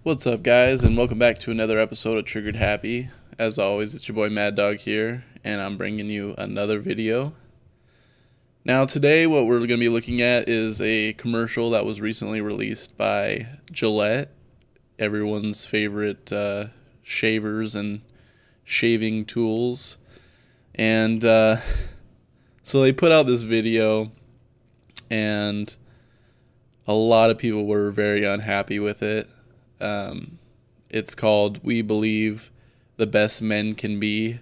What's up, guys, and welcome back to another episode of Triggered Happy. As always, it's your boy Mad Dog here, and I'm bringing you another video. Now today what we're going to be looking at is a commercial that was recently released by Gillette, everyone's favorite shavers and shaving tools. And so they put out this video, and a lot of people were very unhappy with it. It's called "We Believe the Best Men Can Be,"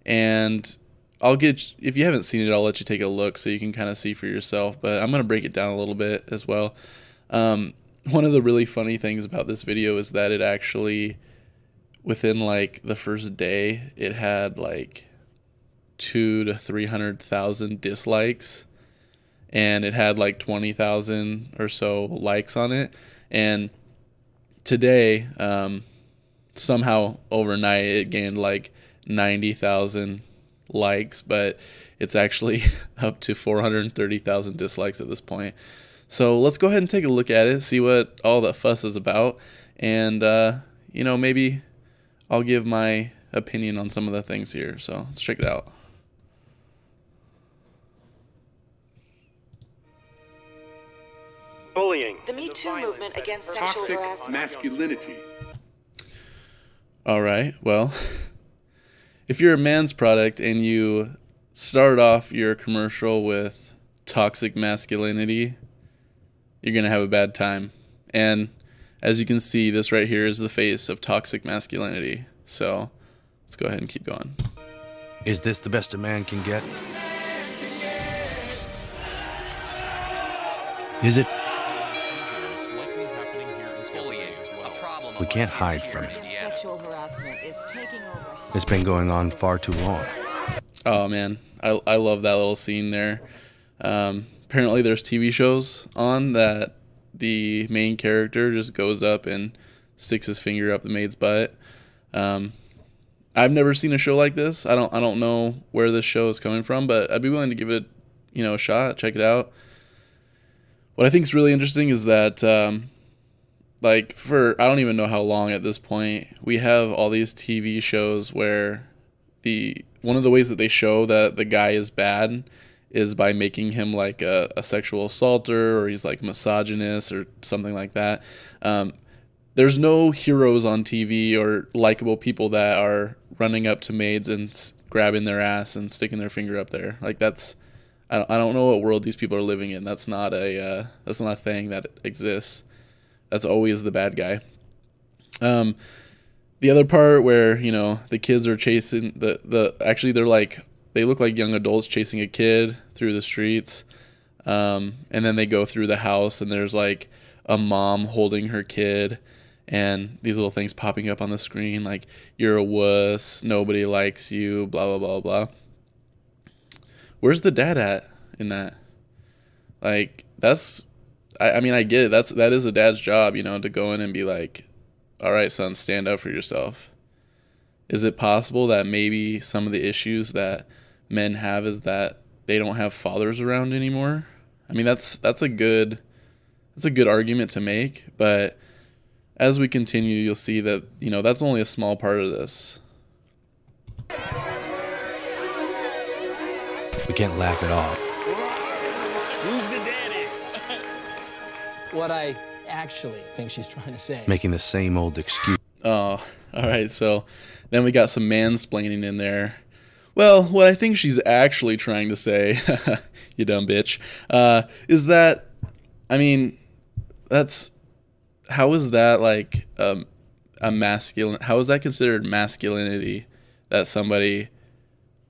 and if you haven't seen it, I'll let you take a look so you can kind of see for yourself, but I'm going to break it down a little bit as well. One of the really funny things about this video is that it actually, within like the first day, it had like 200,000 to 300,000 dislikes, and it had like 20,000 or so likes on it. And today, somehow overnight, it gained like 90,000 likes, but it's actually up to 430,000 dislikes at this point. So let's go ahead and take a look at it, see what all the fuss is about, and maybe I'll give my opinion on some of the things here. So let's check it out. Bullying. The Me Too movement against sexual harassment. Masculinity. All right, well, if you're a man's product and you start off your commercial with toxic masculinity, you're going to have a bad time. And as you can see, this right here is the face of toxic masculinity. So let's go ahead and keep going. Is this the best a man can get? Is it? We can't hide from it. Sexual harassment is taking over. It's been going on far too long. Oh man, I love that little scene there. Apparently there's TV shows on that the main character just goes up and sticks his finger up the maid's butt. I've never seen a show like this. I don't know where this show is coming from, but I'd be willing to give it a shot, check it out. What I think is really interesting is that for I don't even know how long at this point, we have all these TV shows where one of the ways that they show that the guy is bad is by making him like a sexual assaulter, or he's like misogynist or something like that. There's no heroes on TV or likable people that are running up to maids and grabbing their ass and sticking their finger up there. Like I don't know what world these people are living in. That's not a thing that exists. That's always the bad guy. The other part where, the kids are chasing actually they look like young adults chasing a kid through the streets. And then they go through the house and there's like a mom holding her kid, and these little things popping up on the screen like, "You're a wuss, nobody likes you, blah, blah, blah, blah." Where's the dad at in that? Like, I mean, I get it. That is a dad's job, to go in and be like, "All right, son, stand up for yourself." Is it possible that maybe some of the issues that men have is that they don't have fathers around anymore? I mean, that's a good argument to make, but as we continue, you'll see that, that's only a small part of this. We can't laugh it off. Who's the daddy? What I actually think she's trying to say. Making the same old excuse. Oh, all right. So then we got some mansplaining in there. Well, what I think she's actually trying to say, you dumb bitch, is that, I mean, how is that like a masculine? How is that considered masculinity that somebody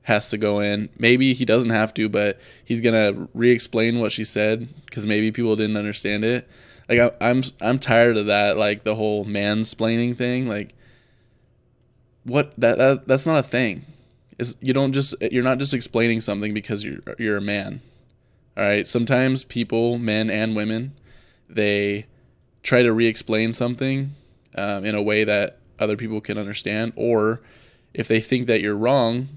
has to go in? Maybe he doesn't have to, but he's gonna re-explain what she said because maybe people didn't understand it. Like I'm tired of that, like the whole mansplaining thing. Like, what that's not a thing. You're not just explaining something because you're a man. All right. Sometimes people, men and women, they try to re-explain something in a way that other people can understand, or if they think that you're wrong,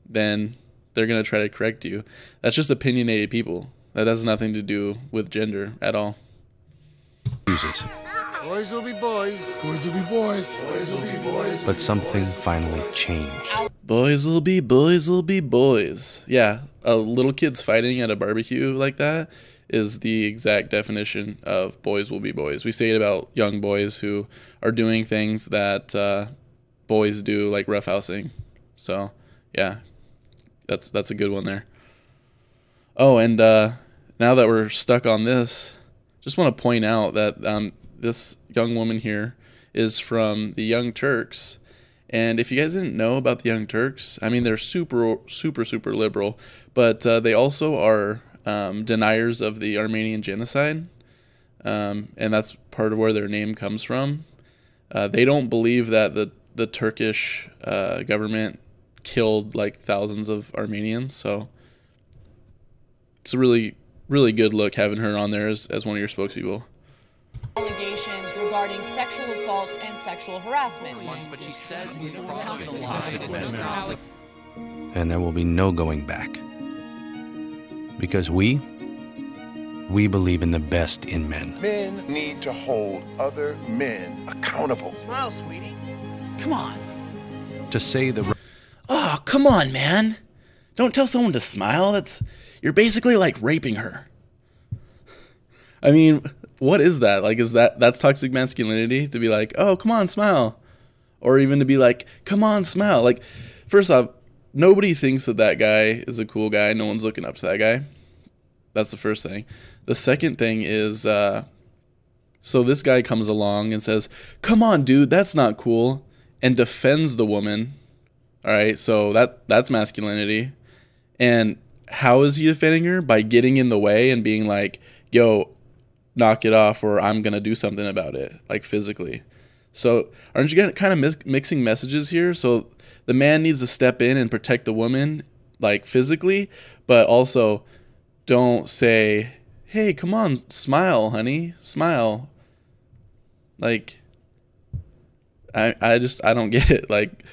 then they're going to try to correct you. That's just opinionated people. That has nothing to do with gender at all. Excuses. Boys will be boys. Boys will be boys. Boys will be boys. But something finally changed. Boys will be boys. Yeah, little kids fighting at a barbecue like that is the exact definition of boys will be boys. We say it about young boys who are doing things that boys do, like roughhousing. So, yeah, that's a good one there. Oh, and now that we're stuck on this, just want to point out that this young woman here is from the Young Turks. And if you guys didn't know about the Young Turks, I mean, they're super liberal, but they also are deniers of the Armenian genocide. And that's part of where their name comes from. They don't believe that the Turkish government killed like thousands of Armenians. So it's a really good look having her on there as one of your spokespeople. Allegations regarding sexual assault and sexual harassment. But she says it's And there will be no going back. Because we believe in the best in men. Men need to hold other men accountable. Smile, sweetie. Come on. To say the Oh, come on, man. Don't tell someone to smile. You're basically like raping her. I mean, what is that? Like, that's toxic masculinity to be like, oh, come on, smile. Or even to be like, come on, smile. Like, first off, nobody thinks that guy is a cool guy. No one's looking up to that guy. That's the first thing. The second thing is, so this guy comes along and says, come on, dude, that's not cool. And defends the woman. All right, so that's masculinity. And how is he defending her? By getting in the way and being like, yo, knock it off, or I'm going to do something about it, like physically. So aren't you kind of mixing messages here? So the man needs to step in and protect the woman, like physically, but also don't say, hey, come on, smile, honey, smile. Like, I don't get it. Like,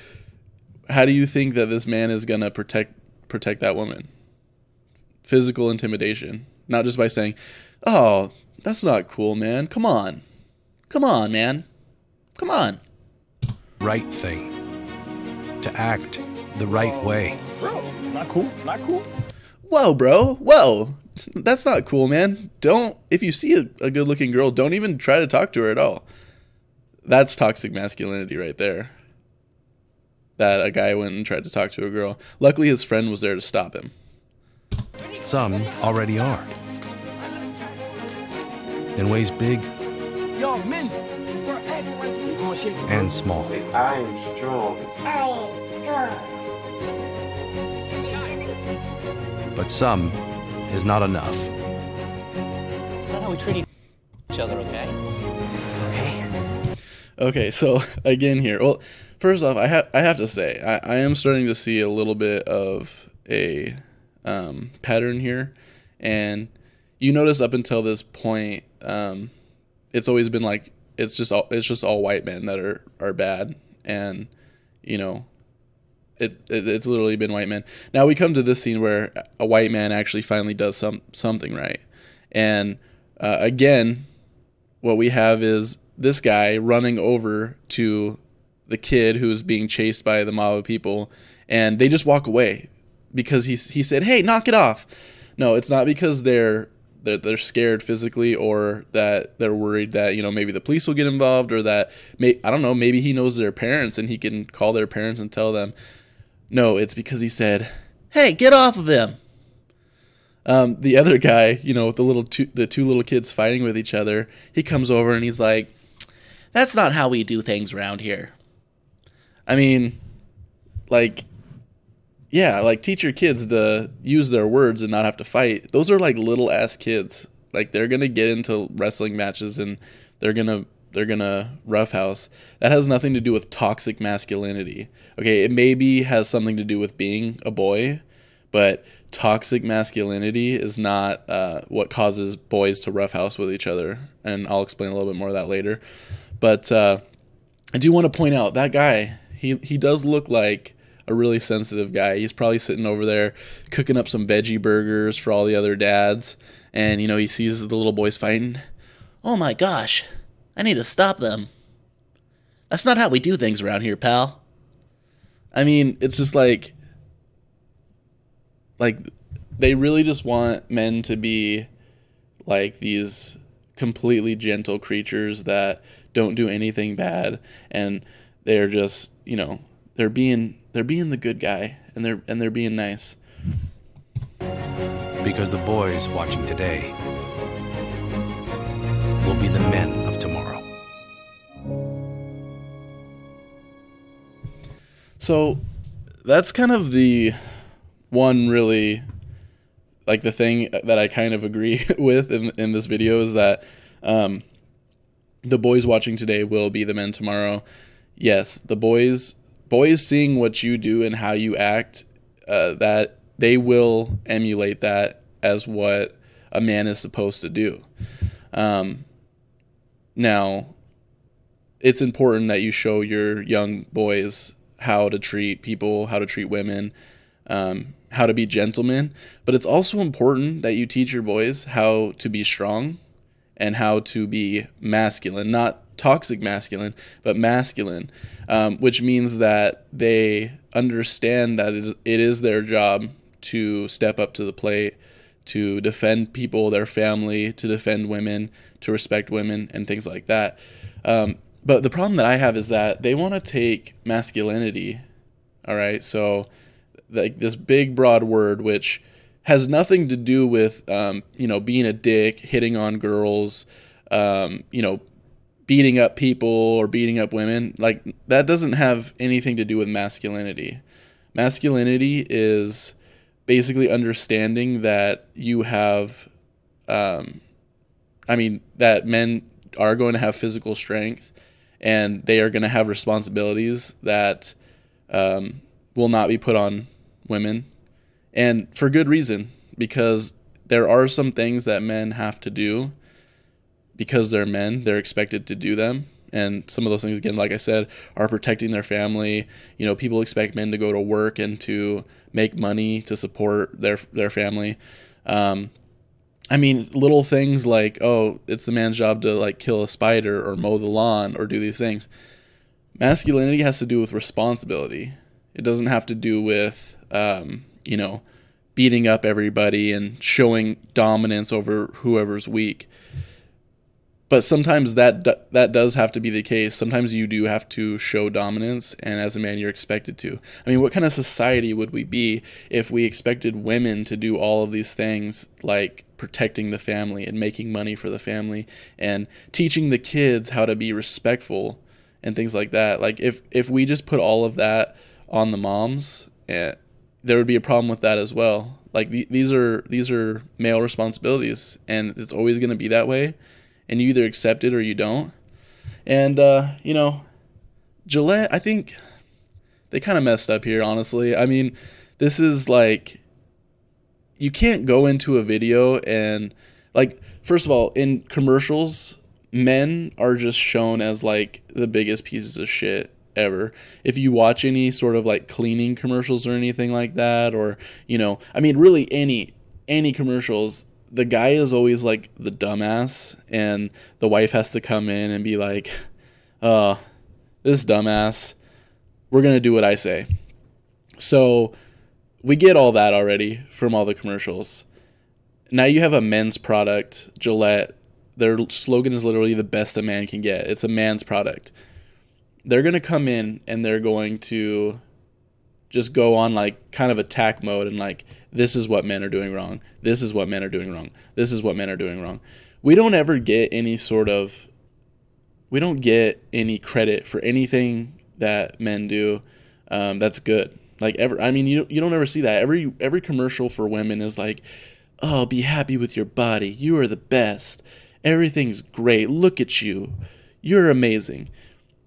how do you think that this man is going to protect that woman? Physical intimidation, not just by saying, oh, that's not cool, man. Come on, man. Come on. right thing. To act the right way. Bro, not cool. Whoa, bro. Whoa. That's not cool, man. If you see a good looking girl, don't even try to talk to her at all. That's toxic masculinity right there. That a guy went and tried to talk to a girl. Luckily, his friend was there to stop him. Some already are. In ways big and small. I am strong. But some is not enough. It's not how we treat each other, okay? Okay, so again here. Well, first off, I have to say, I am starting to see a little bit of a pattern here. And you notice up until this point, it's always been like, it's just all white men that are bad. And, you know, it's literally been white men. Now we come to this scene where a white man actually finally does something right. And again, what we have is this guy running over to the kid who's being chased by the mob of people, and they just walk away because he said, "Hey, knock it off." No, it's not because they're scared physically, or that they're worried that, you know, maybe the police will get involved, or that I don't know, maybe he knows their parents and he can call their parents and tell them. No, it's because he said, "Hey, get off of him." The other guy, you know, with the two little kids fighting with each other, he comes over and he's like, "That's not how we do things around here." I mean, like, yeah, like, teach your kids to use their words and not have to fight. Those are like little ass kids. Like, they're gonna get into wrestling matches and they're gonna roughhouse. That has nothing to do with toxic masculinity. Okay, it maybe has something to do with being a boy, but toxic masculinity is not what causes boys to roughhouse with each other. And I'll explain a little bit more of that later. But I do want to point out that guy, he does look like a really sensitive guy. He's probably sitting over there cooking up some veggie burgers for all the other dads. And, you know, he sees the little boys fighting. "Oh my gosh, I need to stop them. That's not how we do things around here, pal. I mean, it's just like they really just want men to be like these completely gentle creatures that don't do anything bad, and they're just, you know, they're being the good guy, and they're being nice. Because the boys watching today will be the men of tomorrow. So that's kind of the one really, like, the thing that I kind of agree with in this video is that the boys watching today will be the men tomorrow. Yes, the boys seeing what you do and how you act, that they will emulate that as what a man is supposed to do. Now, it's important that you show your young boys how to treat people, how to treat women, how to be gentlemen. But it's also important that you teach your boys how to be strong and how to be masculine, not toxic masculine, but masculine, which means that they understand that it is their job to step up to the plate, to defend people, their family, to defend women, to respect women, and things like that. But the problem that I have is that they want to take masculinity, all right? So like this big broad word, which has nothing to do with, you know, being a dick, hitting on girls, you know, beating up people or beating up women. Like, that doesn't have anything to do with masculinity. Masculinity is basically understanding that you have, that men are going to have physical strength, and they are going to have responsibilities that will not be put on women, and for good reason, because there are some things that men have to do because they're men. They're expected to do them, and some of those things, again, like I said, are protecting their family. You know, people expect men to go to work and to make money to support their family. Little things like, oh, it's the man's job to, like, kill a spider or mow the lawn or do these things. Masculinity has to do with responsibility. It doesn't have to do with, you know, beating up everybody and showing dominance over whoever's weak. But sometimes that does have to be the case. Sometimes you do have to show dominance, and as a man, you're expected to. I mean, what kind of society would we be if we expected women to do all of these things, like protecting the family and making money for the family and teaching the kids how to be respectful and things like that? Like, if we just put all of that on the moms, there would be a problem with that as well. Like, these are male responsibilities, and it's always going to be that way. And you either accept it or you don't. And, you know, Gillette, I think they kind of messed up here, honestly. I mean, this is like, you can't go into a video and, like, first of all, in commercials, men are just shown as, like, the biggest pieces of shit ever. If you watch any sort of, like, cleaning commercials or anything like that, or, you know, I mean, really any commercials, the guy is always like the dumbass, and the wife has to come in and be like, this dumbass, we're going to do what I say. So we get all that already from all the commercials. Now you have a men's product, Gillette. Their slogan is literally the best a man can get. It's a man's product. They're going to come in and they're going to just go on, like, kind of attack mode and, like, this is what men are doing wrong. This is what men are doing wrong. This is what men are doing wrong. We don't ever get any we don't get any credit for anything that men do that's good. Like, ever. I mean, you don't ever see that. Every commercial for women is like, oh, be happy with your body. You are the best. Everything's great. Look at you. You're amazing.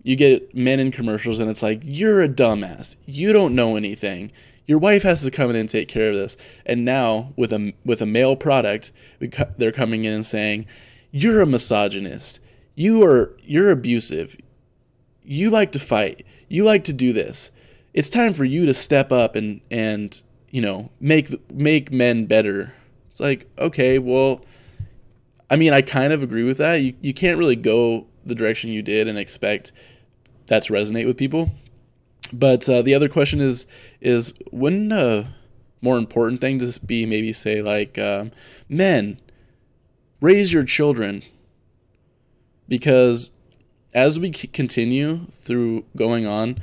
You get men in commercials and it's like, you're a dumbass. You don't know anything. Your wife has to come in and take care of this. And now with a male product, they're coming in and saying, you're a misogynist. You're abusive. You like to fight. You like to do this. It's time for you to step up and you know, make men better. It's like, okay, well, I mean, I kind of agree with that. You can't really go the direction you did and expect that to resonate with people. But the other question is wouldn't a more important thing to be maybe say like, men, raise your children? Because as we continue through going on,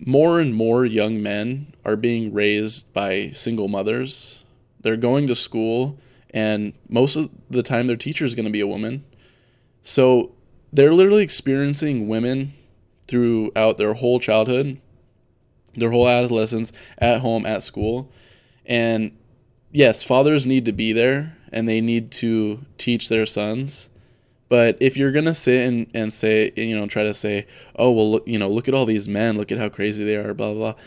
more and more young men are being raised by single mothers. They're going to school, and most of the time their teacher is going to be a woman. So they're literally experiencing women throughout their whole childhood, their whole adolescence, at home, at school. And yes, fathers need to be there, and they need to teach their sons. But if you're going to sit and say, try to say, oh, well, look at all these men, look at how crazy they are, blah, blah, blah.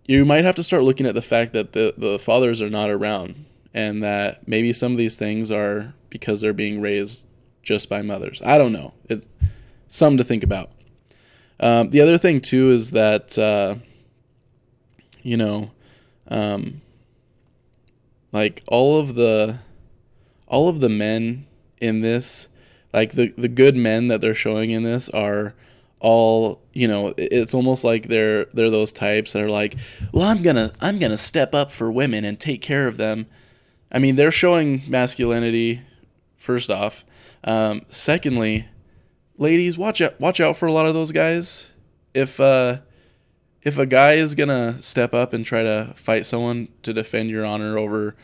You might have to start looking at the fact that the fathers are not around, and that maybe some of these things are because they're being raised just by mothers. I don't know. It's something to think about. The other thing, too, is that, like all of the men in this, like the good men that they're showing in this are all, it's almost like they're those types that are like, well, I'm gonna step up for women and take care of them. I mean, they're showing masculinity, first off. Secondly, ladies, watch out for a lot of those guys. If a guy is gonna step up and try to fight someone to defend your honor over,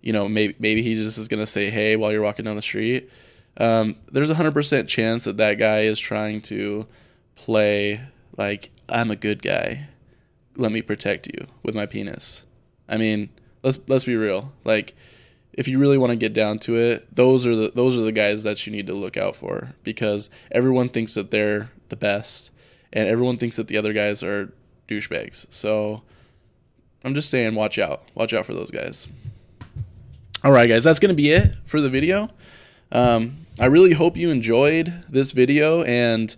maybe he just is gonna say hey while you're walking down the street. There's 100% chance that guy is trying to play like, I'm a good guy, let me protect you with my penis. I mean, let's be real. Like, if you really want to get down to it, those are the guys that you need to look out for, because everyone thinks that they're the best, and everyone thinks that the other guys are douchebags. So I'm just saying, watch out for those guys. All right, guys, that's gonna be it for the video. I really hope you enjoyed this video, and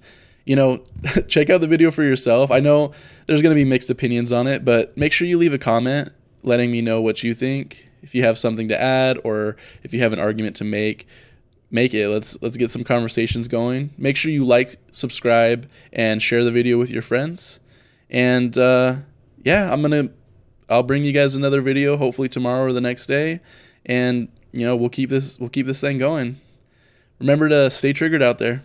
check out the video for yourself. I know there's going to be mixed opinions on it, but make sure you leave a comment letting me know what you think. If you have something to add, or if you have an argument to make it. Let's get some conversations going. Make sure you like, subscribe, and share the video with your friends. And yeah, I'll bring you guys another video hopefully tomorrow or the next day, and we'll keep this thing going. Remember to stay triggered out there.